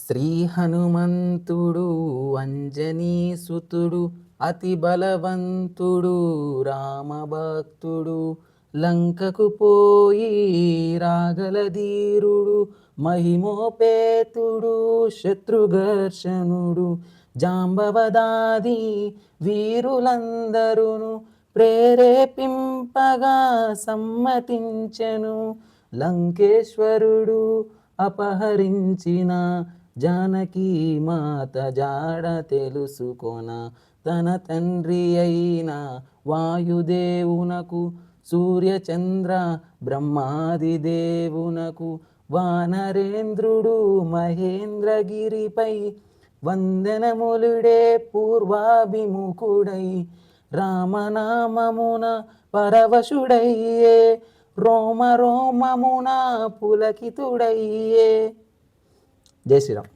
శ్రీ హనుమంతుడు అంజనీసుతుడు అతి బలవంతుడు రామభక్తుడు లంకకు పోయి రాగలధీరుడు మహిమోపేతుడు శత్రుఘర్షణుడు జాంబవదాది వీరులందరును ప్రేరేపింపగా సమ్మతించెను. లంకేశ్వరుడు అపహరించిన జానకీ మాత జాడ తెలుసుకొన తన తండ్రి అయిన వాయుదేవునకు సూర్యచంద్ర బ్రహ్మాది దేవునకు వానరేంద్రుడు మహేంద్రగిరిపై వందనములుడే పూర్వాభిముఖుడై రామనామమున పరవశుడయ్యే రోమ రోమమున పులకితుడయ్యే. జై శ్రీరామ్.